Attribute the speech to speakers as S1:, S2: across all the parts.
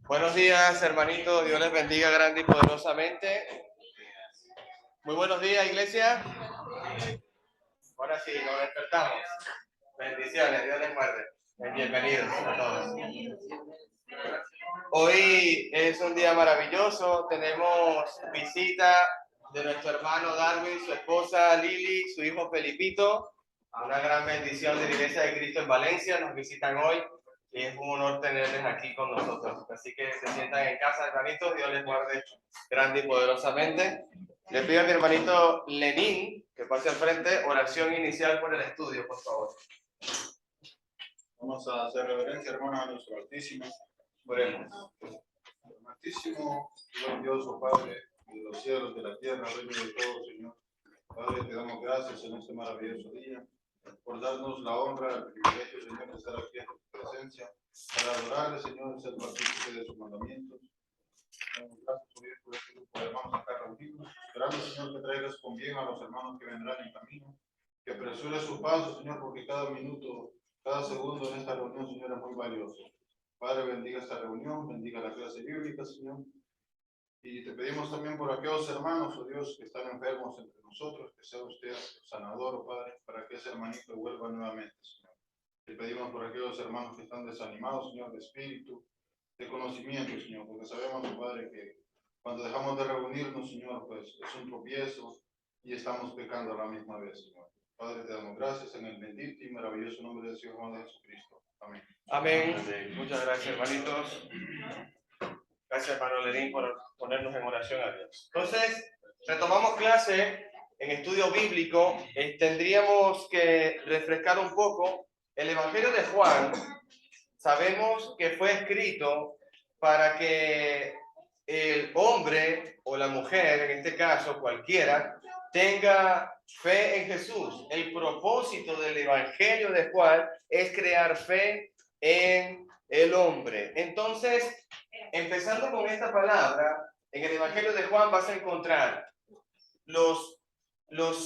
S1: Buenos días, hermanitos. Dios les bendiga grande y poderosamente. Muy buenos días, iglesia. Ahora sí, nos despertamos. Bendiciones, Dios les guarde. Bienvenidos a todos. Hoy es un día maravilloso. Tenemos visita de nuestro hermano Darwin, su esposa Lili, su hijo Felipito. Una gran bendición de la Iglesia de Cristo en Valencia. Nos visitan hoy y es un honor tenerles aquí con nosotros. Así que se sientan en casa, hermanitos. Dios les guarde grande y poderosamente. Le pido a mi hermanito Lenín que pase al frente. Oración inicial por el estudio, por favor.
S2: Vamos a hacer reverencia, hermanos, a nuestro Altísimo.
S1: Oremos.
S2: Altísimo, buen Dios, oh Padre, de los cielos, de la tierra, Rey de todo, Señor. Padre, te damos gracias en este maravilloso día por darnos la honra, el privilegio, Señor, de estar aquí en tu presencia, para adorarle, Señor, y ser partícipe de sus mandamientos. Damos gracias por este grupo de hermanos acá reunidos. Esperamos, Señor, que traigas con bien a los hermanos que vendrán en camino, que apresure su paso, Señor, porque cada minuto, cada segundo en esta reunión, Señor, es muy valioso. Padre, bendiga esta reunión, bendiga la clase bíblica, Señor. Y te pedimos también por aquellos hermanos, oh Dios, que están enfermos entre nosotros, que sea usted sanador, oh Padre, para que ese hermanito vuelva nuevamente, Señor. Te pedimos por aquellos hermanos que están desanimados, Señor, de espíritu, de conocimiento, Señor, porque sabemos, oh Padre, que cuando dejamos de reunirnos, Señor, pues es un tropiezo y estamos pecando a la misma vez, Señor. Padre, te damos gracias en el bendito y maravilloso nombre de Dios, hermano Jesucristo. Amén.
S1: Amén. Muchas gracias, hermanitos. Gracias, hermano Lenín, por ponernos en oración a Dios. Entonces, retomamos clase en estudio bíblico. Tendríamos que refrescar un poco. El Evangelio de Juan, sabemos que fue escrito para que el hombre o la mujer, en este caso cualquiera, tenga fe en Jesús. El propósito del Evangelio de Juan es crear fe en el hombre. Entonces, empezando con esta palabra, en el Evangelio de Juan vas a encontrar los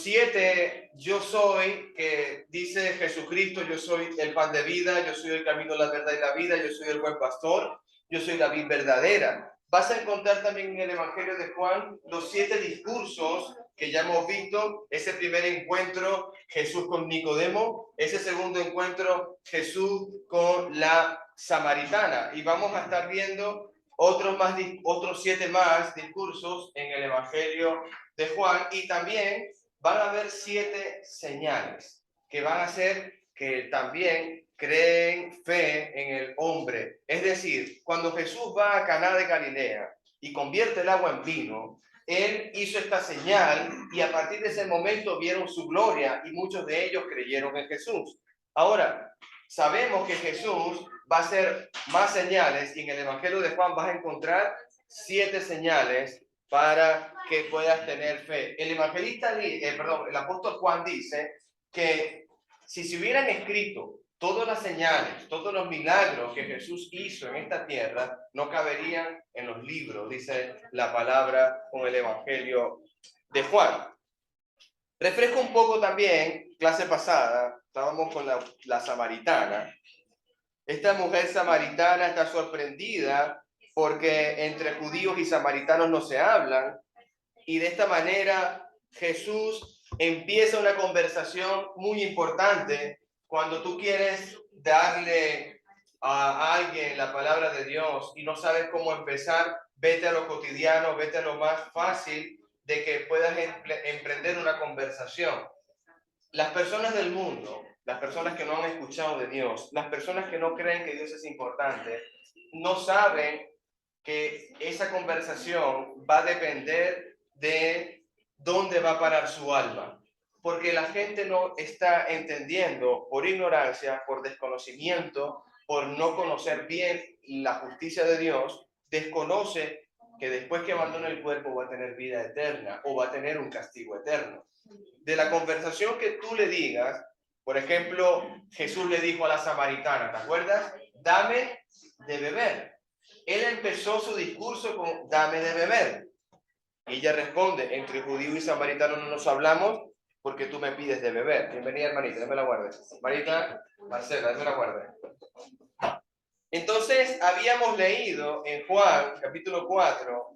S1: 7 yo soy que dice Jesucristo. Yo soy el pan de vida, yo soy el camino, la verdad y la vida, yo soy el buen pastor, yo soy la vid verdadera. Vas a encontrar también en el Evangelio de Juan los 7 discursos que ya hemos visto. Ese primer encuentro, Jesús con Nicodemo. Ese segundo encuentro, Jesús con la samaritana. Y vamos a estar viendo otros 7 más discursos en el Evangelio de Juan. Y también van a haber 7 señales que van a hacer que también creen fe en el hombre. Es decir, cuando Jesús va a Caná de Galilea y convierte el agua en vino, él hizo esta señal y a partir de ese momento vieron su gloria y muchos de ellos creyeron en Jesús. Ahora, sabemos que Jesús va a hacer más señales y en el Evangelio de Juan vas a encontrar 7 señales para que puedas tener fe. El el apóstol Juan dice que si se hubieran escrito todas las señales, todos los milagros que Jesús hizo en esta tierra, no caberían en los libros, dice la palabra con el Evangelio de Juan. Refresco un poco también, clase pasada, estábamos con la samaritana. Esta mujer samaritana está sorprendida porque entre judíos y samaritanos no se hablan, y de esta manera Jesús empieza una conversación muy importante. Cuando tú quieres darle a alguien la palabra de Dios y no sabes cómo empezar, vete a lo cotidiano, vete a lo más fácil de que puedas emprender una conversación. Las personas del mundo, las personas que no han escuchado de Dios, las personas que no creen que Dios es importante, no saben que esa conversación va a depender de dónde va a parar su alma. Porque la gente no está entendiendo, por ignorancia, por desconocimiento, por no conocer bien la justicia de Dios, desconoce que después que abandone el cuerpo va a tener vida eterna o va a tener un castigo eterno. De la conversación que tú le digas, por ejemplo, Jesús le dijo a la samaritana, ¿te acuerdas? Dame de beber. Él empezó su discurso con dame de beber. Y ella responde, entre judío y samaritano no nos hablamos porque tú me pides de beber. Bienvenida, hermanita, déme la guarde. Marita, Marcela, déme la guarde. Entonces, habíamos leído en Juan, capítulo 4,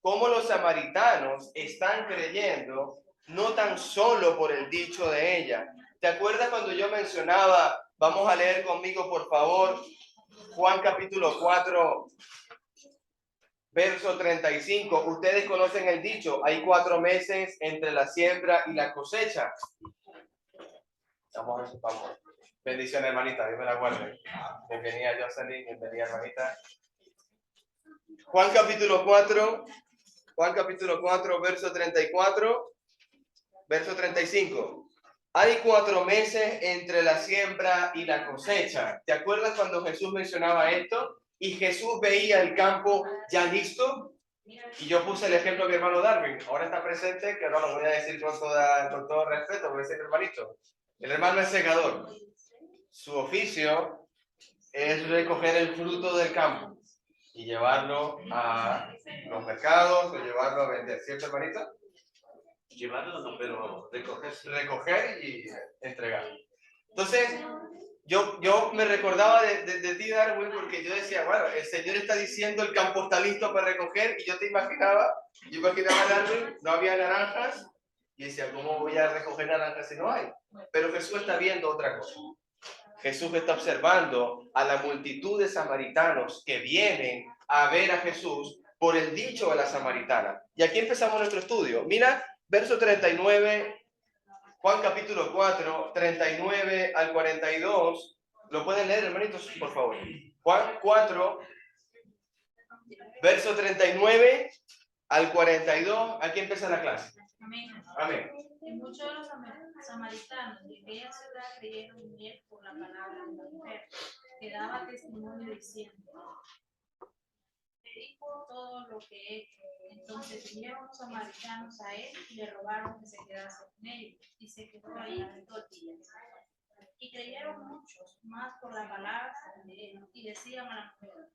S1: cómo los samaritanos están creyendo no tan solo por el dicho de ella. ¿Te acuerdas cuando yo mencionaba, vamos a leer conmigo por favor, Juan capítulo 4, verso 35? Ustedes conocen el dicho, hay 4 meses entre la siembra y la cosecha. Vamos. Bendiciones, hermanita, Dios me la guarde. Bienvenida, Jocelyn, bienvenida, hermanita. Juan capítulo 4, verso 34, verso 35. Hay 4 meses entre la siembra y la cosecha. ¿Te acuerdas cuando Jesús mencionaba esto? Y Jesús veía el campo ya listo. Y yo puse el ejemplo de mi hermano Darwin. Ahora está presente, que no lo voy a decir con todo respeto, porque es el hermanito. El hermano es segador. Su oficio es recoger el fruto del campo y llevarlo a los mercados o llevarlo a vender, ¿cierto, hermanito? Llevarlo no, pero recoger y entregar. Entonces, yo me recordaba de ti, Darwin, porque yo decía, bueno, el Señor está diciendo el campo está listo para recoger, y yo imaginaba a Darwin, no había naranjas, y decía, ¿cómo voy a recoger naranjas si no hay? Pero Jesús está viendo otra cosa. Jesús está observando a la multitud de samaritanos que vienen a ver a Jesús por el dicho de la samaritana. Y aquí empezamos nuestro estudio. Mira, verso 39, Juan capítulo 4, 39 al 42. ¿Lo pueden leer, hermanitos, por favor? Juan 4, verso 39 al 42. Aquí empieza la clase.
S3: Amén.
S1: Amén.
S3: Y muchos de los samaritanos de aquella ciudad creyeron en él por la palabra de la mujer, que daba testimonio diciendo: te dijo todo lo que he hecho. Entonces vinieron los samaritanos a él y le rogaron que se quedase con ellos, y se quedó ahí 2 días. Y creyeron muchos más por la palabra de él, y decían a la mujer: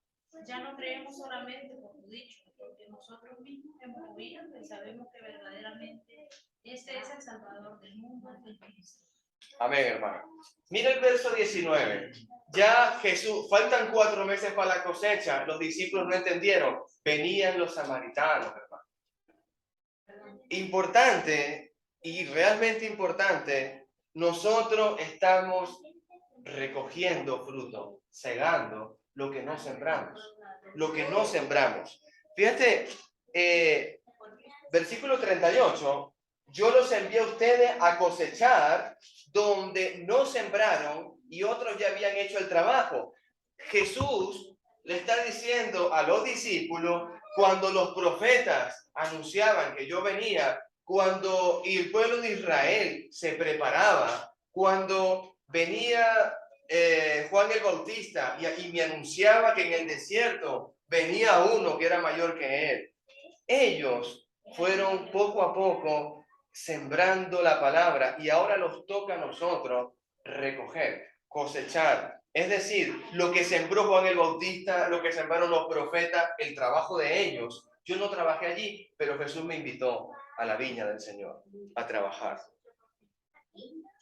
S3: ya no creemos solamente por tu dicho, porque nosotros mismos hemos oído y sabemos que verdaderamente este es el Salvador del mundo, el Cristo.
S1: Amén, hermano. Mira el verso 19. Ya Jesús, faltan 4 meses para la cosecha. Los discípulos no entendieron. Venían los samaritanos, hermano. Importante y realmente importante, nosotros estamos recogiendo fruto, segando lo que no sembramos. Lo que no sembramos. Fíjate, versículo 38. Yo los envié a ustedes a cosechar donde no sembraron y otros ya habían hecho el trabajo. Jesús le está diciendo a los discípulos, cuando los profetas anunciaban que yo venía, cuando el pueblo de Israel se preparaba, cuando venía Juan el Bautista y me anunciaba que en el desierto venía uno que era mayor que él. Ellos fueron poco a poco sembrando la palabra y ahora nos toca a nosotros recoger, cosechar. Es decir, lo que sembró Juan el Bautista, lo que sembraron los profetas, el trabajo de ellos. Yo no trabajé allí, pero Jesús me invitó a la viña del Señor a trabajar.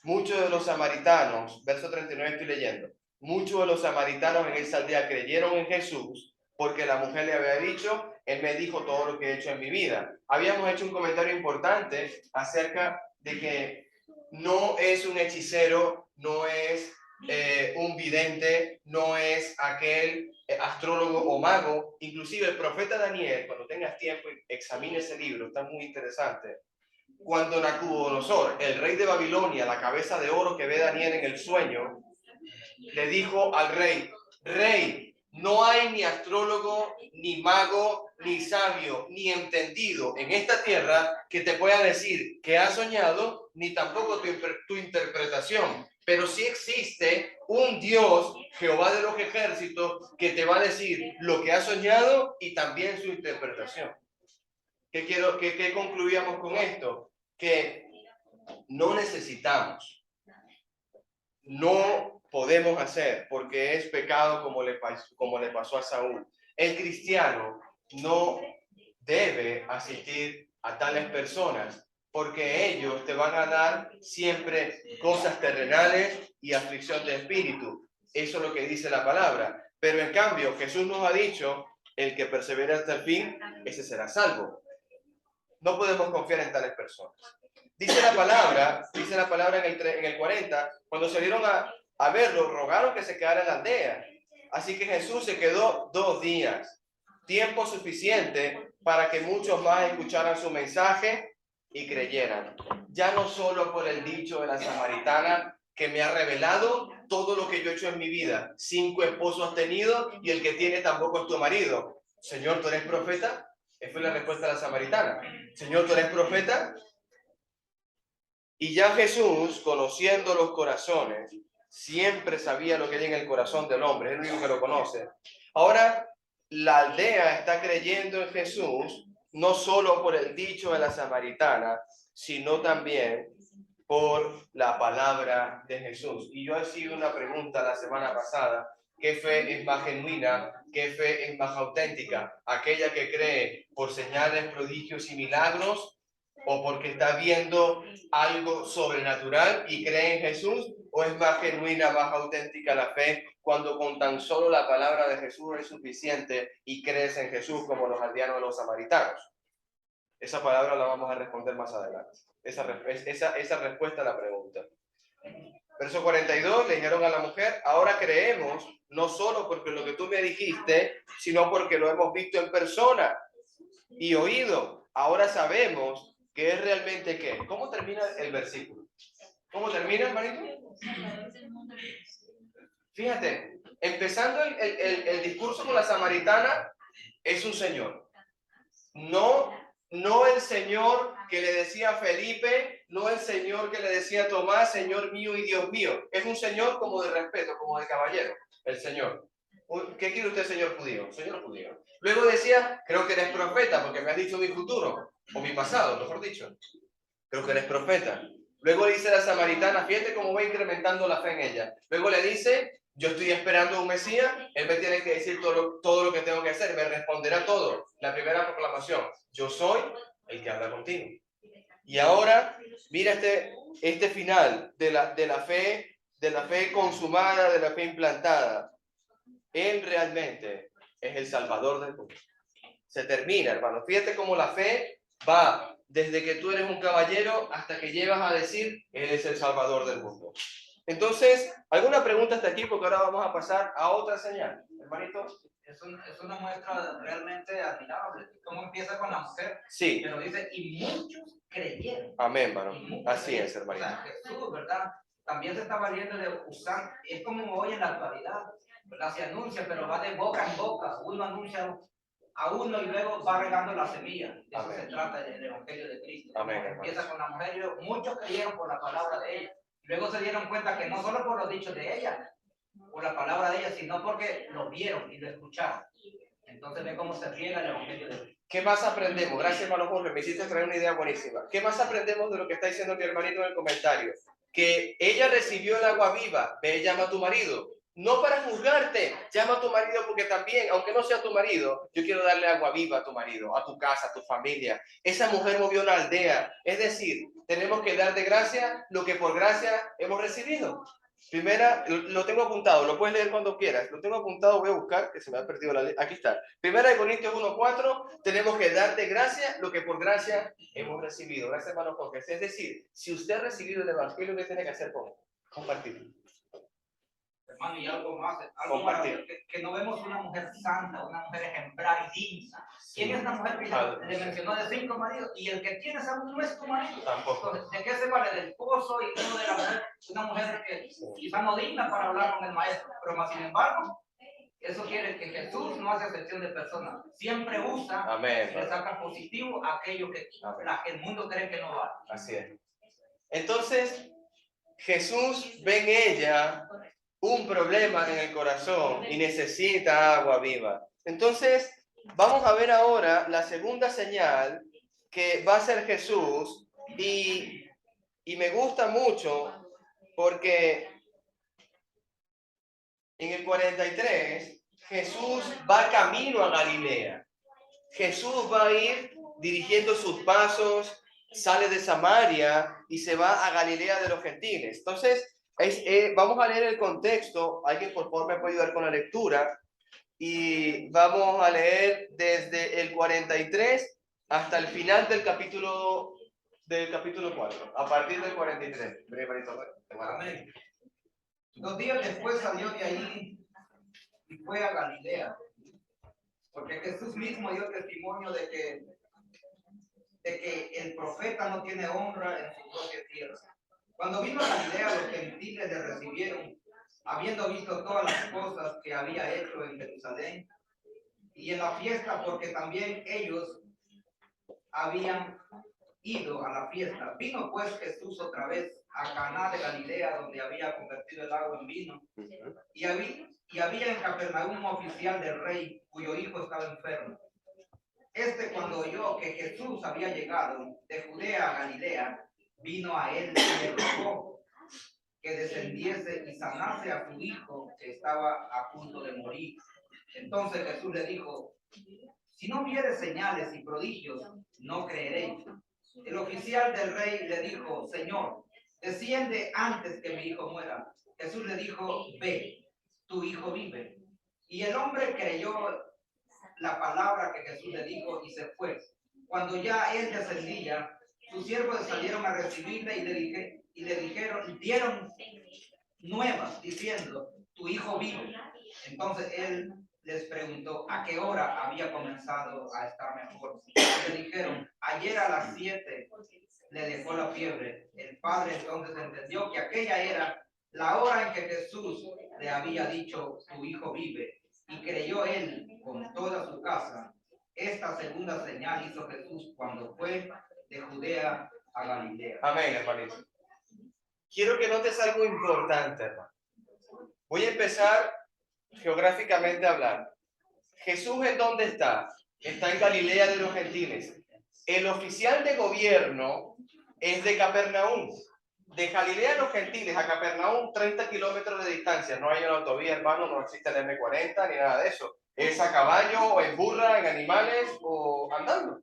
S1: Muchos de los samaritanos, verso 39 estoy leyendo, muchos de los samaritanos en esa aldea creyeron en Jesús porque la mujer le había dicho, él me dijo todo lo que he hecho en mi vida. Habíamos hecho un comentario importante acerca de que no es un hechicero, no es un vidente, no es aquel astrólogo o mago. Inclusive el profeta Daniel, cuando tengas tiempo, examine ese libro, está muy interesante. Cuando Nabucodonosor, el rey de Babilonia, la cabeza de oro que ve Daniel en el sueño, le dijo al rey, rey, no hay ni astrólogo, ni mago, ni sabio, ni entendido en esta tierra que te pueda decir que has soñado, ni tampoco tu interpretación. Pero sí existe un Dios, Jehová de los ejércitos, que te va a decir lo que has soñado y también su interpretación. ¿Qué concluíamos con esto? Que no necesitamos, no podemos hacer, porque es pecado como le pasó a Saúl. El cristiano no debe asistir a tales personas porque ellos te van a dar siempre cosas terrenales y aflicción de espíritu. Eso es lo que dice la palabra. Pero en cambio, Jesús nos ha dicho, el que persevera hasta el fin, ese será salvo. No podemos confiar en tales personas. Dice la palabra en el 40, cuando salieron a verlo, rogaron que se quedara en la aldea. Así que Jesús se quedó 2 días, tiempo suficiente para que muchos más escucharan su mensaje y creyeran. Ya no solo por el dicho de la samaritana que me ha revelado todo lo que yo he hecho en mi vida. 5 esposos has tenido y el que tiene tampoco es tu marido. Señor, ¿tú eres profeta? Esa fue la respuesta de la samaritana. Señor, ¿tú eres profeta? Y ya Jesús, conociendo los corazones, siempre sabía lo que hay en el corazón del hombre, es el único que lo conoce. Ahora, la aldea está creyendo en Jesús, no solo por el dicho de la samaritana, sino también por la palabra de Jesús. Y yo hacía una pregunta la semana pasada: ¿qué fe es más genuina? ¿Qué fe es más auténtica? ¿Aquella que cree por señales, prodigios y milagros, o porque está viendo algo sobrenatural y cree en Jesús? ¿O es más genuina, más auténtica la fe cuando con tan solo la palabra de Jesús es suficiente y crees en Jesús, como los aldeanos o los samaritanos? Esa palabra la vamos a responder más adelante. Esa respuesta a la pregunta. Verso 42, le dijeron a la mujer: ahora creemos, no solo porque lo que tú me dijiste, sino porque lo hemos visto en persona y oído. Ahora sabemos que es realmente qué. ¿Cómo termina el versículo? ¿Cómo termina, hermanito? Fíjate, empezando el discurso con la samaritana, es un señor. No el Señor que le decía a Felipe, no el Señor que le decía a Tomás, Señor mío y Dios mío. Es un Señor como de respeto, como de caballero, el Señor. ¿Qué quiere usted, señor judío? Señor judío. Luego decía: creo que eres profeta porque me has dicho mi futuro, o mi pasado, mejor dicho. Creo que eres profeta. Luego le dice a la samaritana, fíjate cómo va incrementando la fe en ella. Luego le dice: yo estoy esperando un Mesías, él me tiene que decir todo lo que tengo que hacer, me responderá todo. La primera proclamación: yo soy el que habla contigo. Y ahora, mira este final de la fe consumada, de la fe implantada. Él realmente es el Salvador del mundo. Se termina, hermano. Fíjate cómo la fe va desde que tú eres un caballero hasta que llevas a decir: Él es el Salvador del mundo. Entonces, ¿alguna pregunta hasta aquí? Porque ahora vamos a pasar a otra señal. Hermanito.
S4: Es una muestra realmente admirable. ¿Cómo empieza con la mujer?
S1: Sí.
S4: Que lo dice, y muchos creyeron.
S1: Amén, hermano. Así es, hermanito.
S4: O sea, Jesús, ¿verdad? También se está valiendo de usar, es como hoy en la actualidad, ¿verdad? Se anuncia, pero va de boca en boca. Uno anuncia a uno y luego va regando la semilla. De eso se trata del Evangelio de Cristo.
S1: Amén,
S4: empieza con la mujer y muchos creyeron por la palabra de ella. Luego se dieron cuenta que no solo por los dichos de ella, por la palabra de ella, sino porque lo vieron y lo escucharon. Entonces ve cómo se riega el Evangelio de Cristo.
S1: ¿Qué más aprendemos? Gracias, hermano Jorge, me hiciste traer una idea buenísima. ¿Qué más aprendemos de lo que está diciendo mi hermanito en el comentario? Que ella recibió el agua viva. Ve, llama a tu marido. No para juzgarte, llama a tu marido, porque también, aunque no sea tu marido, yo quiero darle agua viva a tu marido, a tu casa, a tu familia. Esa mujer movió la aldea. Es decir, tenemos que dar de gracia lo que por gracia hemos recibido. Primera, lo tengo apuntado, lo puedes leer cuando quieras. Lo tengo apuntado, voy a buscar, que se me ha perdido la ley. Aquí está. Primera de Corintios 1:4, tenemos que dar de gracia lo que por gracia hemos recibido. Gracias, hermano Jorge. Es decir, si usted ha recibido el Evangelio, ¿qué tiene que hacer con él? Compartirlo.
S4: Hermano, y algo más que no vemos una mujer santa, una mujer ejemplar y digna. ¿Quién es la mujer que le mencionó de 5 maridos? Y el que tienes aún no es tu marido.
S1: Tampoco.
S4: Entonces, ¿de qué se vale? Del esposo y no de la mujer? Una mujer que quizá no digna para hablar con el maestro, pero más sin embargo, eso quiere que Jesús no hace excepción de personas. Siempre usa,
S1: Amén,
S4: le saca positivo aquello que el mundo cree que no vale.
S1: Así es. Entonces, Jesús ve en ella un problema en el corazón y necesita agua viva. Entonces, vamos a ver ahora la segunda señal que va a ser Jesús, y me gusta mucho porque en el 43 Jesús va camino a Galilea. Jesús va a ir dirigiendo sus pasos sale de Samaria y se va a Galilea de los gentiles. Entonces, vamos a leer el contexto. Alguien por favor me puede ayudar con la lectura. Y vamos a leer desde el 43 hasta el final del capítulo 4, a partir del 43.
S4: Amén. 2 días después salió de ahí y fue a Galilea, porque Jesús mismo dio testimonio de que el profeta no tiene honra en su propia tierra. Cuando vino a Galilea, los gentiles le recibieron, habiendo visto todas las cosas que había hecho en Jerusalén y en la fiesta, porque también ellos habían ido a la fiesta. Vino pues Jesús otra vez a Caná de Galilea, donde había convertido el agua en vino, y había en Capernaum un oficial del rey, cuyo hijo estaba enfermo. Cuando oyó que Jesús había llegado de Judea a Galilea, vino a él y le rogó que descendiese y sanase a su hijo, que estaba a punto de morir. Entonces Jesús le dijo: si no vieres señales y prodigios, no creeréis. El oficial del rey le dijo: Señor, desciende antes que mi hijo muera. Jesús le dijo: ve, tu hijo vive. Y el hombre creyó la palabra que Jesús le dijo y se fue. Cuando ya él descendía, sus siervos salieron a recibirle y le dieron nuevas, diciendo: tu hijo vive. Entonces él les preguntó a qué hora había comenzado a estar mejor. Le dijeron: ayer a las 7 le dejó la fiebre. El padre entonces entendió que aquella era la hora en que Jesús le había dicho: tu hijo vive. Y creyó él con toda su casa. Esta segunda señal hizo Jesús cuando fue de Judea a Galilea.
S1: Amén, hermanito. Quiero que notes algo importante, hermano. Voy a empezar geográficamente a hablar. Jesús, ¿en dónde está? Está en Galilea de los gentiles. El oficial de gobierno es de Capernaum. De Galilea de los gentiles a Capernaum, 30 kilómetros de distancia. No hay una autovía, hermano, no existe el M40 ni nada de eso. Es a caballo, o en burra, en animales o andando.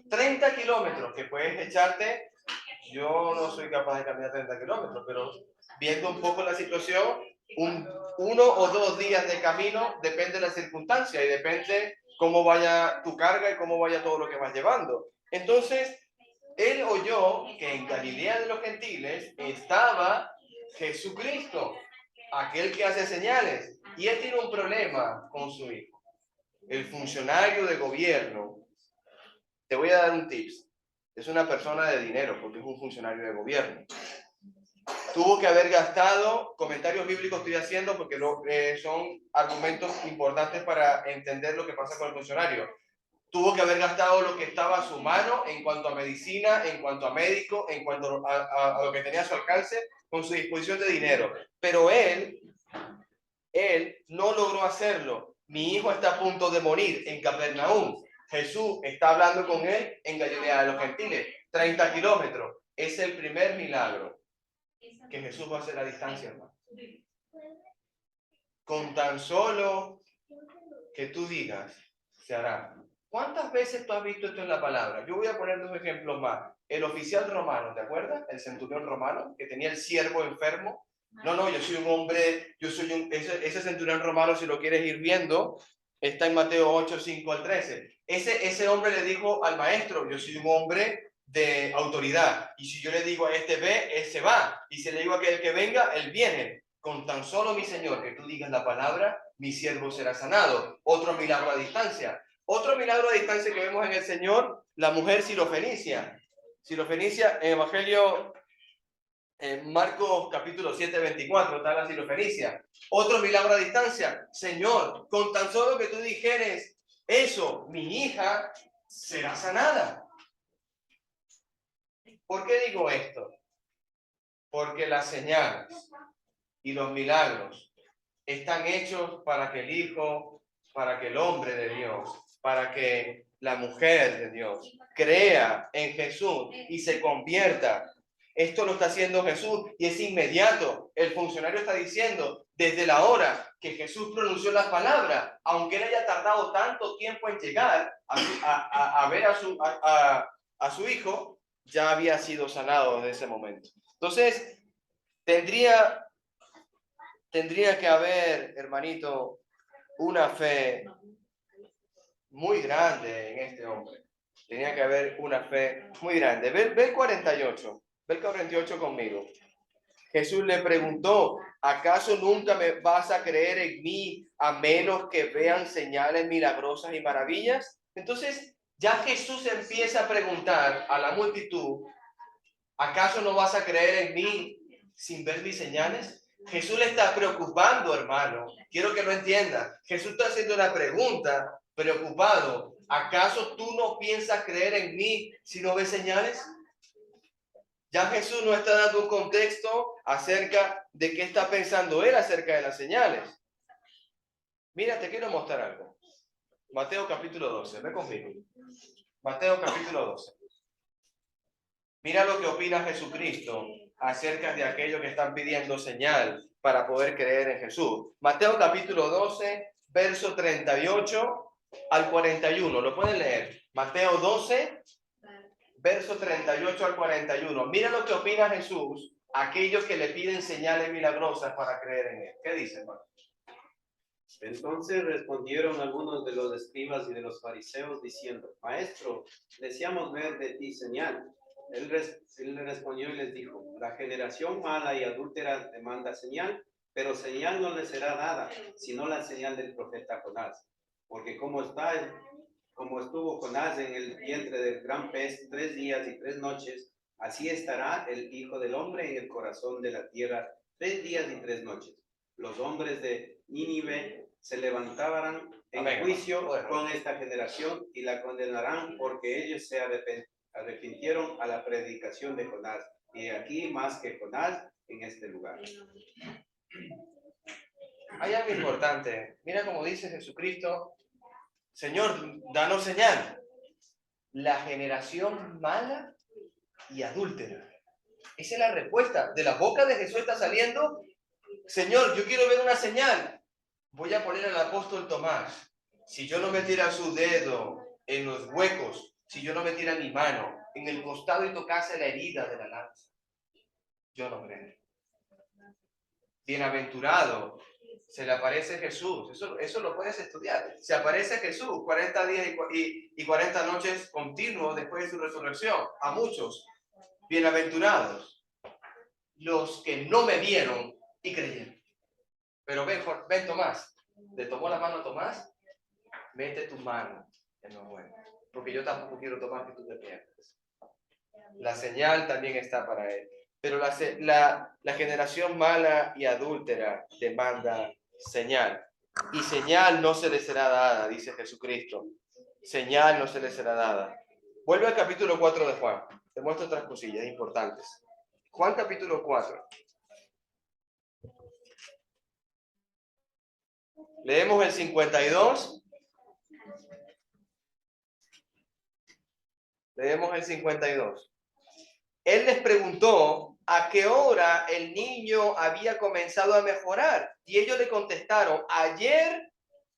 S1: 30 kilómetros que puedes echarte. Yo no soy capaz de caminar 30 kilómetros, pero viendo un poco la situación, 1 o 2 días de camino depende de la circunstancia y depende cómo vaya tu carga y cómo vaya todo lo que vas llevando. Entonces, él oyó que en Galilea de los gentiles estaba Jesucristo, aquel que hace señales, y él tiene un problema con su hijo. El funcionario de gobierno, te voy a dar un tips, es una persona de dinero porque es un funcionario de gobierno. Tuvo que haber gastado, comentarios bíblicos estoy haciendo porque son argumentos importantes para entender lo que pasa con el funcionario. Tuvo que haber gastado lo que estaba a su mano en cuanto a medicina, en cuanto a médico, en cuanto a lo que tenía a su alcance, con su disposición de dinero. Pero él no logró hacerlo. Mi hijo está a punto de morir en Capernaum. Jesús está hablando con él en Galilea de los gentiles, 30 kilómetros. Es el primer milagro que Jesús va a hacer a distancia, hermano. Con tan solo que tú digas, se hará. ¿Cuántas veces tú has visto esto en la palabra? Yo voy a poner 2 ejemplos más. El oficial romano, ¿te acuerdas? El centurión romano, que tenía el siervo enfermo. No, yo soy un hombre, ese centurión romano, si lo quieres ir viendo, está en Mateo 8, 5 al 13. Ese hombre le dijo al maestro: yo soy un hombre de autoridad, y si yo le digo a este ve, ese va, y si le digo a aquel que venga, él viene. Con tan solo, mi Señor, que tú digas la palabra, mi siervo será sanado. Otro milagro a distancia. Otro milagro a distancia que vemos en el Señor, la mujer sirofenicia. Sirofenicia, en Evangelio, en Marcos capítulo 7, 24, está la sirofenicia. Otro milagro a distancia. Señor, con tan solo que tú dijeres eso, mi hija será sanada. ¿Por qué digo esto? Porque las señales y los milagros están hechos para que el Hijo, para que el hombre de Dios, para que la mujer de Dios crea en Jesús y se convierta. Esto lo está haciendo Jesús y es inmediato. El funcionario está diciendo, desde la hora que Jesús pronunció las palabras, aunque él haya tardado tanto tiempo en llegar a ver a su hijo, ya había sido sanado desde ese momento. Entonces, tendría que haber, hermanito, una fe muy grande en este hombre. Tenía que haber una fe muy grande. Ve el 48. Ve el 48 conmigo. Jesús le preguntó, ¿acaso nunca me vas a creer en mí a menos que vean señales milagrosas y maravillas? Entonces, ya Jesús empieza a preguntar a la multitud, ¿acaso no vas a creer en mí sin ver mis señales? Jesús le está preocupando, hermano. Quiero que lo entienda. Jesús está haciendo una pregunta, preocupado. ¿Acaso tú no piensas creer en mí si no ves señales? Ya Jesús no está dando un contexto acerca de qué está pensando él acerca de las señales. Mira, te quiero mostrar algo. Mateo capítulo 12, ve conmigo. Mateo capítulo 12. Mira lo que opina Jesucristo acerca de aquellos que están pidiendo señal para poder creer en Jesús. Mateo capítulo 12, verso 38 al 41. ¿Lo pueden leer? Mateo 12, verso 38 al 41. Mira lo que opina Jesús a aquellos que le piden señales milagrosas para creer en él. ¿Qué dice, hermano?
S5: Entonces respondieron algunos de los escribas y de los fariseos diciendo, Maestro, deseamos ver de ti señal. Él le respondió y les dijo, la generación mala y adúltera demanda señal, pero señal no le será dada, sino la señal del profeta Jonás. Porque como estuvo Jonás en el vientre del gran pez 3 días y 3 noches, así estará el Hijo del Hombre en el corazón de la tierra 3 días y 3 noches. Los hombres de Nínive se levantarán en juicio con esta generación y la condenarán porque ellos se arrepintieron a la predicación de Jonás. Y aquí más que Jonás en este lugar.
S1: Hay algo importante. Mira cómo dice Jesucristo, Señor, danos señal. La generación mala y adúltera. Esa es la respuesta. De la boca de Jesús está saliendo, Señor, yo quiero ver una señal. Voy a poner al apóstol Tomás. Si yo no metiera su dedo en los huecos, si yo no metiera mi mano en el costado y tocase la herida de la lanza, yo no creo. Bienaventurado, se le aparece Jesús. Eso lo puedes estudiar. Se aparece Jesús 40 días y 40 noches continuos después de su resurrección. A muchos. Bienaventurados los que no me vieron y creyeron. Pero ven Tomás, le tomó la mano a Tomás, mete tu mano en lo bueno, porque yo tampoco quiero tomar que tú te pierdas. La señal también está para él, pero la generación mala y adúltera demanda señal, y señal no se le será dada, dice Jesucristo, señal no se le será dada. Vuelve al capítulo 4 de Juan, te muestro otras cosillas importantes. Juan capítulo 4. Leemos el 52. Leemos el 52. Él les preguntó a qué hora el niño había comenzado a mejorar. Y ellos le contestaron, ayer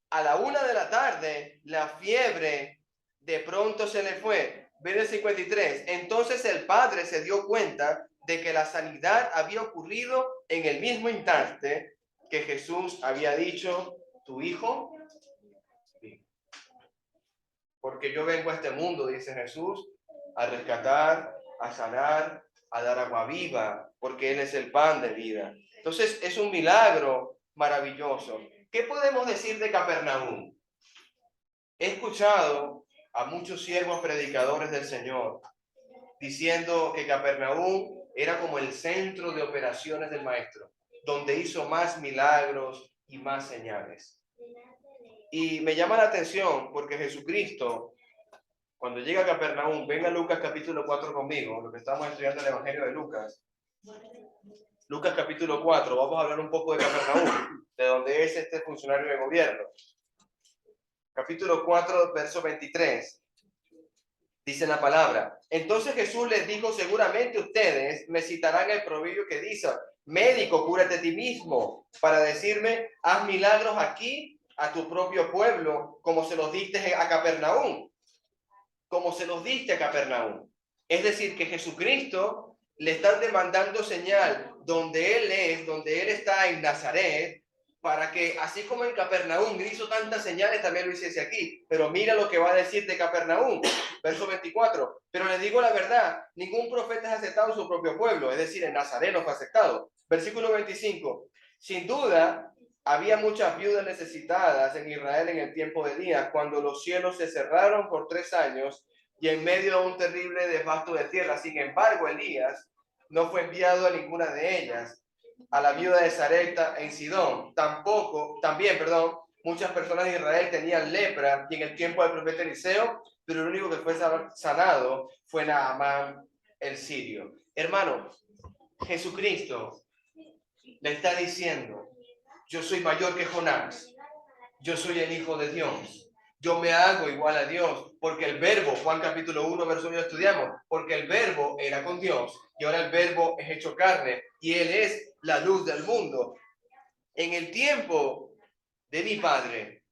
S1: a la 1 de la tarde, la fiebre de pronto se le fue. Ven el 53. Entonces el padre se dio cuenta de que la sanidad había ocurrido en el mismo instante que Jesús había dicho, tu hijo, porque yo vengo a este mundo, dice Jesús, a rescatar, a sanar, a dar agua viva, porque Él es el pan de vida. Entonces es un milagro maravilloso. ¿Qué podemos decir de Capernaum? He escuchado a muchos siervos predicadores del Señor diciendo que Capernaum era como el centro de operaciones del Maestro, donde hizo más milagros y más señales. Y me llama la atención porque Jesucristo, cuando llega a Capernaum, venga Lucas capítulo 4 conmigo, lo que estamos estudiando el Evangelio de Lucas. Lucas capítulo 4, vamos a hablar un poco de Capernaum, de donde es este funcionario de gobierno. Capítulo 4, verso 23. Dice la palabra. Entonces Jesús les dijo, seguramente ustedes me citarán el proverbio que dice, médico, cúrate a ti mismo, para decirme, haz milagros aquí a tu propio pueblo, como se los diste a Capernaum. Como se los diste a Capernaum. Es decir, que Jesucristo le están demandando señal donde él es, donde él está en Nazaret, para que así como en Capernaum hizo tantas señales, también lo hiciese aquí. Pero mira lo que va a decir de Capernaum, verso 24. Pero les digo la verdad, ningún profeta es aceptado en su propio pueblo, es decir, en Nazaret no fue aceptado. Versículo 25. Sin duda, había muchas viudas necesitadas en Israel en el tiempo de Elías, cuando los cielos se cerraron por 3 años y en medio de un terrible devasto de tierra. Sin embargo, Elías no fue enviado a ninguna de ellas. A la viuda de Sarepta en Sidón. También, muchas personas de Israel tenían lepra y en el tiempo del profeta Eliseo, pero el único que fue sanado fue Naamán el sirio. Hermano, Jesucristo le está diciendo, yo soy mayor que Jonás, yo soy el Hijo de Dios, yo me hago igual a Dios, porque el verbo, Juan capítulo 1, verso 1 estudiamos, porque el verbo era con Dios y ahora el verbo es hecho carne y él es la luz del mundo. En el tiempo de mi padre,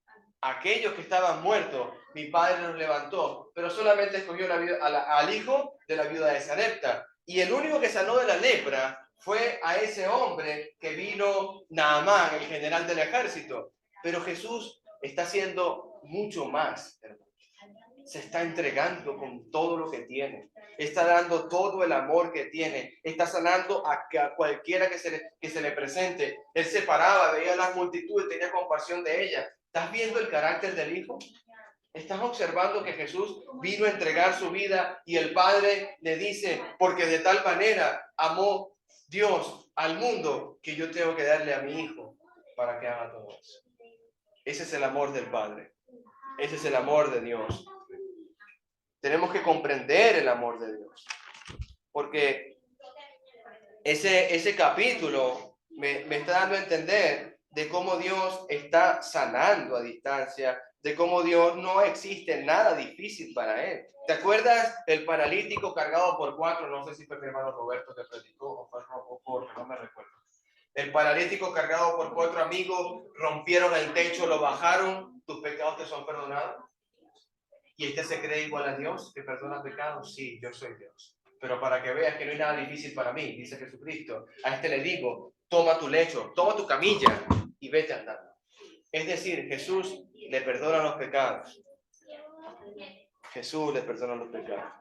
S1: aquellos que estaban muertos, mi padre los levantó, pero solamente escogió al hijo de la viuda de Sarepta. Y el único que sanó de la lepra fue a ese hombre que vino Naamán, el general del ejército. Pero Jesús está haciendo mucho más, hermano. Se está entregando con todo lo que tiene. Está dando todo el amor que tiene. Está sanando a cualquiera que se le presente. Él se paraba, veía las multitudes, tenía compasión de ellas. ¿Estás viendo el carácter del Hijo? ¿Estás observando que Jesús vino a entregar su vida y el Padre le dice, porque de tal manera amó Dios al mundo que yo tengo que darle a mi Hijo para que haga todo eso? Ese es el amor del Padre. Ese es el amor de Dios. Tenemos que comprender el amor de Dios. Porque ese capítulo me está dando a entender de cómo Dios está sanando a distancia, de cómo Dios no existe nada difícil para él. ¿Te acuerdas el paralítico cargado por 4? No sé si fue mi hermano Roberto que predicó o fue Jorge, no me recuerdo. El paralítico cargado por 4 amigos, rompieron el techo, lo bajaron, tus pecados te son perdonados. ¿Y este se cree igual a Dios, que perdona pecados? Sí, yo soy Dios. Pero para que veas que no hay nada difícil para mí, dice Jesucristo, a este le digo, toma tu lecho, toma tu camilla y vete andando. Es decir, Jesús le perdona los pecados. Jesús le perdona los pecados.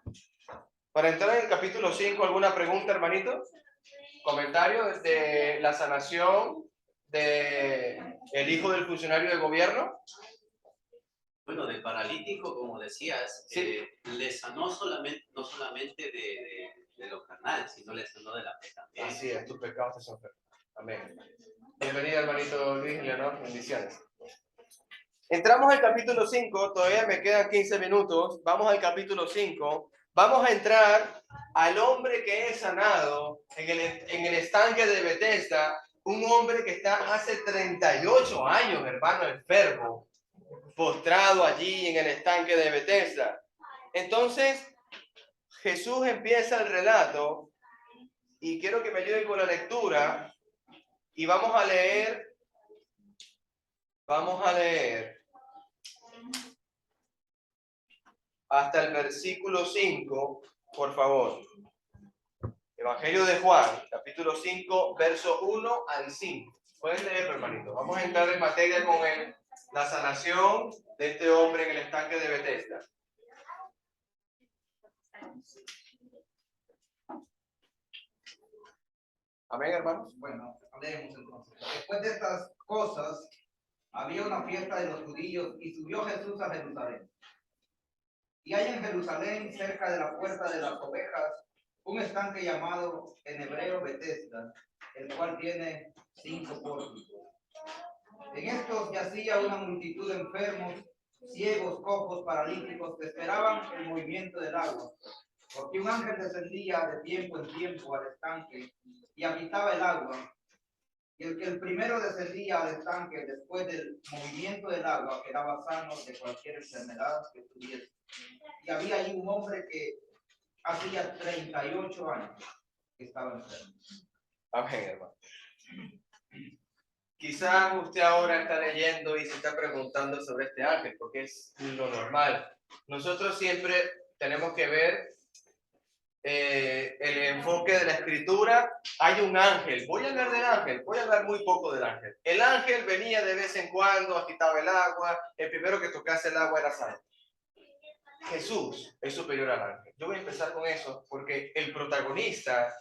S1: Para entrar en el capítulo 5, ¿alguna pregunta, hermanito? ¿Comentario desde la sanación del hijo del funcionario de gobierno?
S5: Bueno, del paralítico, como decías,
S1: Sí.
S5: le sanó no solamente de lo carnal, sino le sanó de la fe también.
S1: Así es, tus pecados te son perdonados. Amén. Bienvenido, hermanito Luis Leonor, bendiciones. Entramos al capítulo 5, todavía me quedan 15 minutos. Vamos al capítulo 5. Vamos a entrar al hombre que es sanado en el estanque de Bethesda, un hombre que está hace 38 años, hermano, enfermo, postrado allí en el estanque de Bethesda. Entonces, Jesús empieza el relato y quiero que me ayuden con la lectura y vamos a leer hasta el versículo 5, por favor. Evangelio de Juan, capítulo 5, verso 1 al 5. Pueden leerlo, hermanito. Vamos a entrar en materia con la sanación de este hombre en el estanque de Bethesda. Amén, hermanos.
S4: Bueno, hablemos entonces. Después de estas cosas, había una fiesta de los judíos y subió Jesús a Jerusalén. Y hay en Jerusalén, cerca de la puerta de las ovejas, un estanque llamado en hebreo Bethesda, el cual tiene 5 pórticos. En estos yacía una multitud de enfermos, ciegos, cojos, paralíticos, que esperaban el movimiento del agua, porque un ángel descendía de tiempo en tiempo al estanque y agitaba el agua. Y el primero descendía al estanque después del movimiento del agua quedaba sano de cualquier enfermedad que tuviese. Y había ahí un hombre que hacía 38 años que estaba enfermo.
S1: Amén, hermano. Quizás usted ahora está leyendo y se está preguntando sobre este ángel, porque es lo normal. Nosotros siempre tenemos que ver el enfoque de la escritura, hay un ángel. Voy a hablar del ángel, voy a hablar muy poco del ángel. El ángel venía de vez en cuando, agitaba el agua, el primero que tocase el agua era salvo. Jesús es superior al ángel. Yo voy a empezar con eso porque el protagonista,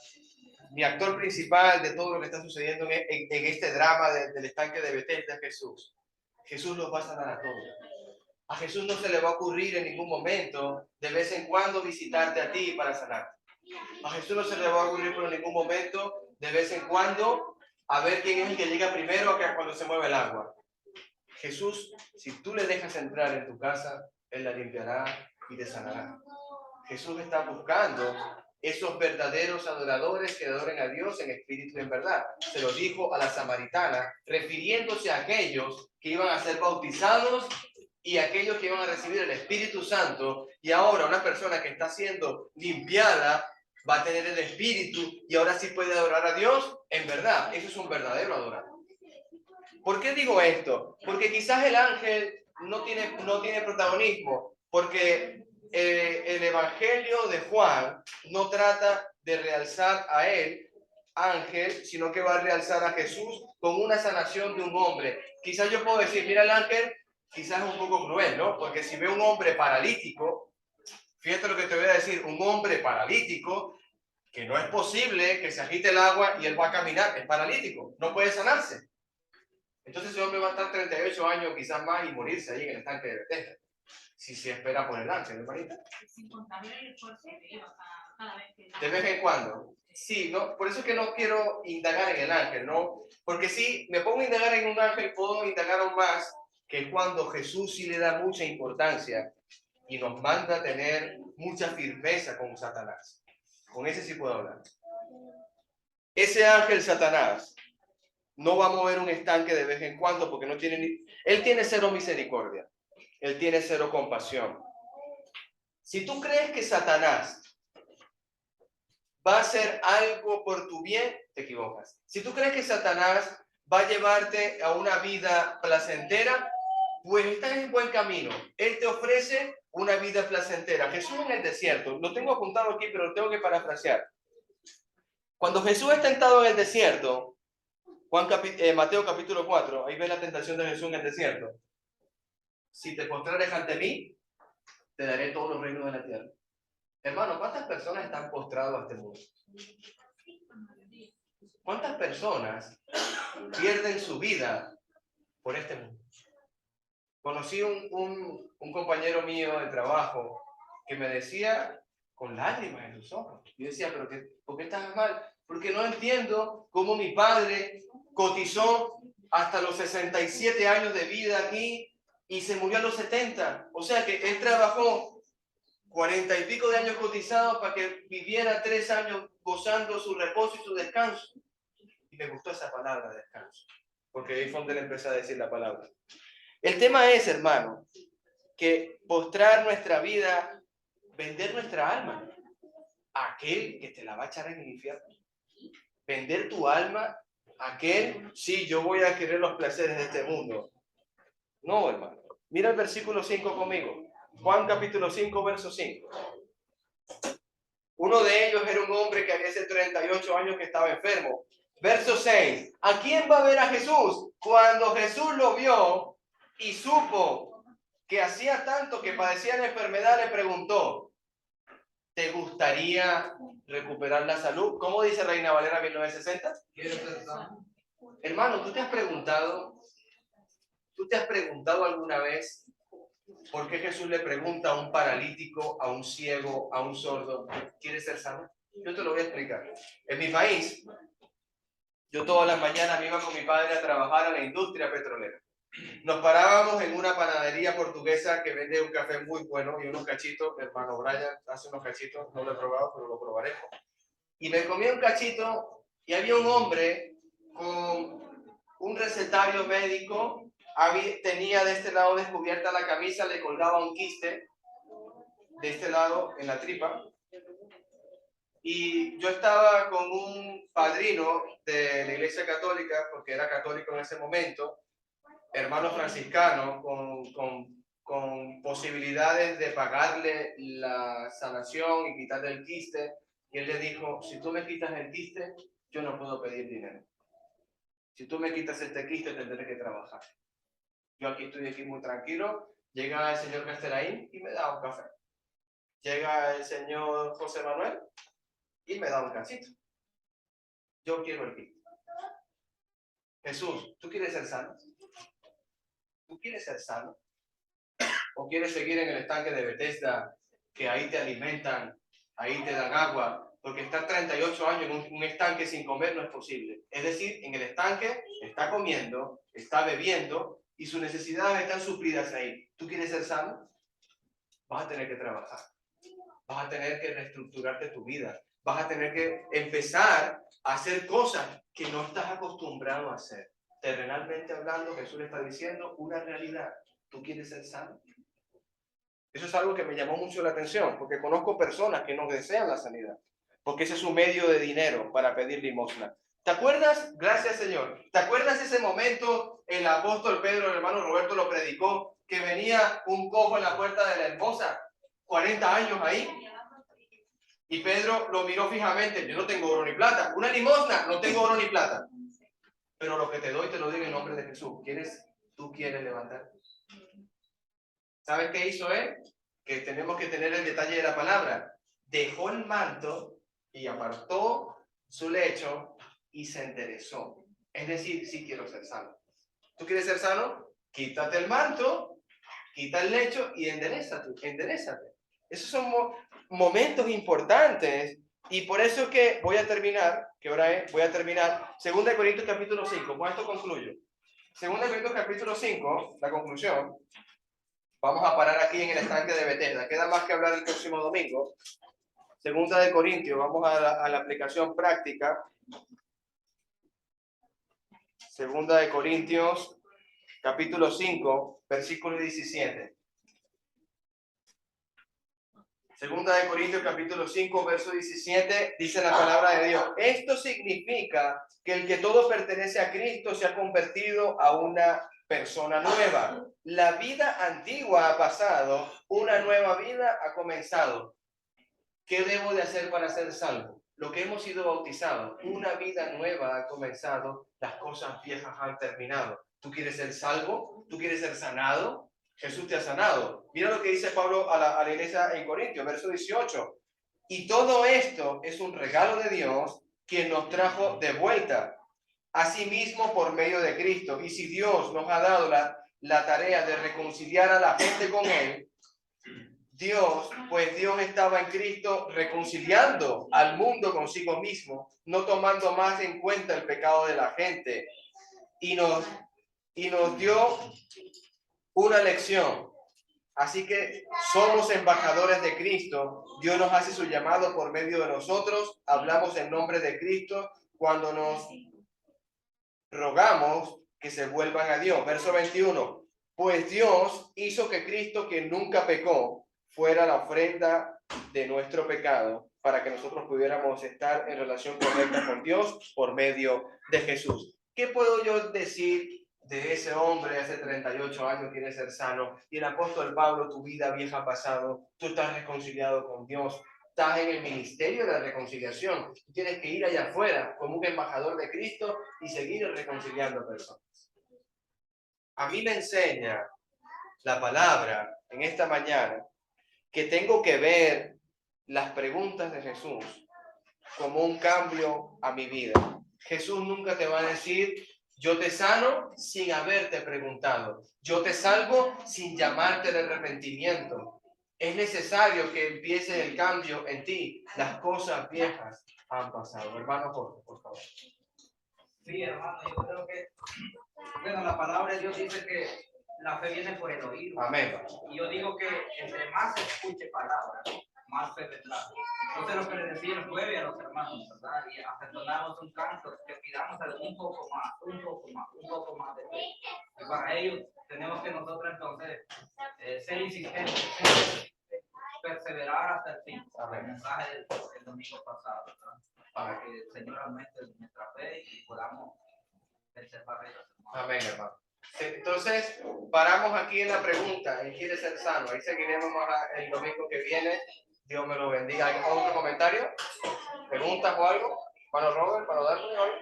S1: mi actor principal de todo lo que está sucediendo en este drama del estanque de Bethesda es Jesús. Jesús los va a sanar a todos. A Jesús no se le va a ocurrir en ningún momento de vez en cuando visitarte a ti para sanarte. A Jesús no se le va a ocurrir por ningún momento de vez en cuando a ver quién es el que llega primero que cuando se mueve el agua. Jesús, si tú le dejas entrar en tu casa, Él la limpiará y te sanará. Jesús está buscando esos verdaderos adoradores que adoren a Dios en espíritu y en verdad. Se lo dijo a la samaritana, refiriéndose a aquellos que iban a ser bautizados y aquellos que iban a recibir el Espíritu Santo. Y ahora una persona que está siendo limpiada va a tener el Espíritu y ahora sí puede adorar a Dios en verdad. Eso es un verdadero adorador. ¿Por qué digo esto? Porque quizás el ángel no tiene protagonismo, porque el Evangelio de Juan no trata de realzar a él, ángel, sino que va a realzar a Jesús con una sanación de un hombre. Quizás yo puedo decir, mira el ángel, quizás es un poco cruel, ¿no? Porque si ve un hombre paralítico, fíjate lo que te voy a decir, un hombre paralítico, que no es posible que se agite el agua y él va a caminar, es paralítico, no puede sanarse. Entonces ese hombre va a estar 38 años, quizás más, y morirse ahí en el estanque de Bethesda. Si se espera por el ángel, hermanita.
S3: Sin contarle el esfuerzo que lleva cada vez que...
S1: De vez en cuando. Sí, ¿no? Por eso es que no quiero indagar en el ángel, ¿no? Porque si me pongo a indagar en un ángel, puedo indagar aún más, que es cuando Jesús sí le da mucha importancia y nos manda a tener mucha firmeza con Satanás. Con ese sí puedo hablar. Ese ángel Satanás no va a mover un estanque de vez en cuando porque no tiene ni... Él tiene cero misericordia. Él tiene cero compasión. Si tú crees que Satanás va a hacer algo por tu bien, te equivocas. Si tú crees que Satanás va a llevarte a una vida placentera, pues estás en buen camino. Él te ofrece una vida placentera. Jesús en el desierto, lo tengo apuntado aquí, pero lo tengo que parafrasear. Cuando Jesús es tentado en el desierto, Mateo capítulo 4, ahí ves la tentación de Jesús en el desierto. Si te postrares ante mí, te daré todos los reinos de la tierra. Hermano, ¿cuántas personas están postradas a este mundo? ¿Cuántas personas pierden su vida por este mundo? Conocí un compañero mío de trabajo que me decía con lágrimas en sus ojos. Yo decía, ¿pero por qué estás mal? Porque no entiendo cómo mi padre cotizó hasta los 67 años de vida aquí y se murió a los 70. O sea que él trabajó 40 y pico de años cotizados para que viviera 3 años gozando su reposo y su descanso. Y me gustó esa palabra, descanso, porque ahí fue donde le empecé a decir la palabra. El tema es, hermano, que postrar nuestra vida, vender nuestra alma a aquel que te la va a echar en el infierno. Vender tu alma a aquel, sí, yo voy a querer los placeres de este mundo. No, hermano. Mira el versículo 5 conmigo. Juan capítulo 5, verso 5. Uno de ellos era un hombre que había hace 38 años que estaba enfermo. Verso 6. ¿A quién va a ver a Jesús? Cuando Jesús lo vio y supo que hacía tanto que padecía la enfermedad, le preguntó, ¿te gustaría recuperar la salud? ¿Cómo dice Reina Valera 1960? Hermano, ¿tú te has preguntado alguna vez por qué Jesús le pregunta a un paralítico, a un ciego, a un sordo, ¿quieres ser sano? Yo te lo voy a explicar. En mi país, yo todas las mañanas me iba con mi padre a trabajar a la industria petrolera. Nos parábamos en una panadería portuguesa que vende un café muy bueno y unos cachitos. Mi hermano Brian hace unos cachitos, no lo he probado, pero lo probaré. Y me comí un cachito y había un hombre con un recetario médico. Tenía de este lado descubierta la camisa, le colgaba un quiste de este lado en la tripa. Y yo estaba con un padrino de la Iglesia Católica, porque era católico en ese momento, hermano franciscano, con posibilidades de pagarle la sanación y quitarle el quiste. Y él le dijo, si tú me quitas el quiste, yo no puedo pedir dinero. Si tú me quitas este quiste, tendré que trabajar. Yo estoy aquí muy tranquilo. Llega el señor Castelaín y me da un café. Llega el señor José Manuel y me da un cachito. Yo quiero el quiste. Jesús, ¿tú quieres ser sano? ¿Tú quieres ser sano? ¿O quieres seguir en el estanque de Bethesda, que ahí te alimentan, ahí te dan agua? Porque estar 38 años en un estanque sin comer no es posible. Es decir, en el estanque está comiendo, está bebiendo y sus necesidades están suplidas ahí. ¿Tú quieres ser sano? Vas a tener que trabajar. Vas a tener que reestructurarte tu vida. Vas a tener que empezar a hacer cosas que no estás acostumbrado a hacer. Terrenalmente hablando, Jesús le está diciendo una realidad. ¿Tú quieres ser sano? Eso es algo que me llamó mucho la atención, porque conozco personas que no desean la sanidad, porque ese es su medio de dinero para pedir limosna. ¿Te acuerdas? Gracias, Señor. ¿Te acuerdas ese momento? El apóstol Pedro, el hermano Roberto lo predicó, que venía un cojo en la puerta de la hermosa, 40 años ahí. Y Pedro lo miró fijamente. Yo no tengo oro ni plata. Una limosna, no tengo oro ni plata. Pero lo que te doy, te lo digo en nombre de Jesús. ¿Tú quieres levantar? ¿Sabes qué hizo él? Que tenemos que tener el detalle de la palabra. Dejó el manto y apartó su lecho y se enderezó. Es decir, sí quiero ser sano. ¿Tú quieres ser sano? Quítate el manto, quita el lecho y enderezate. Esos son momentos importantes y por eso que voy a terminar, ¿qué hora es? Voy a terminar. 2 Corintios capítulo 5, con esto concluyo. 2 Corintios capítulo 5, la conclusión. Vamos a parar aquí en el estanque de Bethesda. Queda más que hablar el próximo domingo. 2 Corintios, vamos a la aplicación práctica. 2 Corintios, capítulo 5, versículo 17. 2 Corintios, capítulo 5, verso 17, dice la palabra de Dios. Esto significa que el que todo pertenece a Cristo se ha convertido a una persona nueva. La vida antigua ha pasado, una nueva vida ha comenzado. ¿Qué debo de hacer para ser salvo? Lo que hemos sido bautizados, una vida nueva ha comenzado, las cosas viejas han terminado. ¿Tú quieres ser salvo? ¿Tú quieres ser sanado? Jesús te ha sanado. Mira lo que dice Pablo a la iglesia en Corintios, verso 18. Y todo esto es un regalo de Dios, quien nos trajo de vuelta. Asimismo por medio de Cristo. Y si Dios nos ha dado la tarea de reconciliar a la gente con Él, Dios estaba en Cristo reconciliando al mundo consigo mismo, no tomando más en cuenta el pecado de la gente. Y nos dio una lección. Así que somos embajadores de Cristo. Dios nos hace su llamado por medio de nosotros. Hablamos en nombre de Cristo cuando nos rogamos que se vuelvan a Dios. Verso 21. Pues Dios hizo que Cristo, que nunca pecó, fuera la ofrenda de nuestro pecado para que nosotros pudiéramos estar en relación correcta con Dios por medio de Jesús. ¿Qué puedo yo decir de ese hombre hace 38 años quiere ser sano? Y el apóstol Pablo, tu vida vieja ha pasado, tú estás reconciliado con Dios, estás en el ministerio de la reconciliación. Tú tienes que ir allá afuera como un embajador de Cristo y seguir reconciliando personas. A mí me enseña la palabra en esta mañana que tengo que ver las preguntas de Jesús como un cambio a mi vida. Jesús nunca te va a decir, yo te sano sin haberte preguntado. Yo te salvo sin llamarte de arrepentimiento. Es necesario que empiece el cambio en ti. Las cosas viejas han pasado. Hermano Jorge, por favor.
S4: Sí, hermano, yo creo que, bueno, la palabra de Dios dice que la fe viene por el oído.
S1: Amén.
S4: Y yo digo que entre más se escuche palabra, más fe vendrá. Entonces lo que le decía el jueves a los hermanos, ¿verdad? Y a perdonarnos un canto, que pidamos un poco más de fe. Y para ello tenemos que nosotros entonces ser insistentes, perseverar hasta el fin. El mensaje del domingo pasado, ¿verdad? Para que el Señor aumente nuestra fe y podamos vencer barreras.
S1: Amén, hermano. Entonces, paramos aquí en la pregunta, ¿él quiere ser sano? Ahí seguiremos más el domingo que viene. Dios me lo bendiga. ¿Hay otro comentario? ¿Preguntas o algo? Hermano Robert, para darle algo.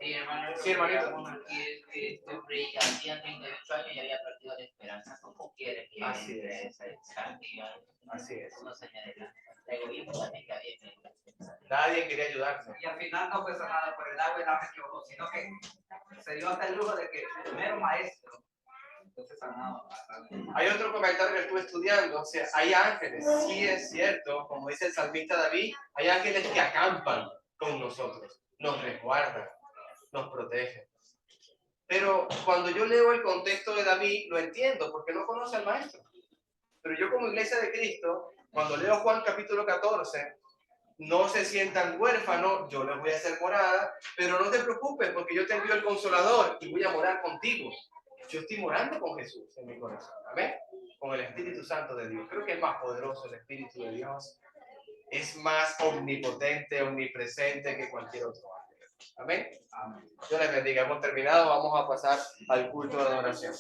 S6: Sí, hermano.
S1: Sí, hermanito.
S6: Aquí es que este hombre ya hacía 38 años y había perdido la esperanza. ¿Cómo quiere que
S1: Así
S6: entre
S1: es.
S6: esa santidad?
S1: Así es.
S6: Unos años adelante. El egoísmo también que había en él.
S1: Nadie quería ayudarse.
S4: Y al final no fue sanado por el agua y la metió, sino que se dio hasta el lujo de que el primero maestro, entonces sanado.
S1: Hay otro comentario que estuve estudiando, o sea, hay ángeles, sí es cierto, como dice el salmista David, hay ángeles que acampan con nosotros, nos resguardan, nos protegen. Pero cuando yo leo el contexto de David, lo entiendo, porque no conoce al maestro. Pero yo como iglesia de Cristo, cuando leo Juan capítulo 14, no se sientan huérfanos, yo les voy a hacer morada, pero no te preocupes porque yo te envío el Consolador y voy a morar contigo. Yo estoy morando con Jesús en mi corazón, ¿amén? Con el Espíritu Santo de Dios. Creo que es más poderoso el Espíritu de Dios. Es más omnipotente, omnipresente que cualquier otro ángel. ¿Amén? Amén. Dios les bendiga. Hemos terminado. Vamos a pasar al culto de adoración.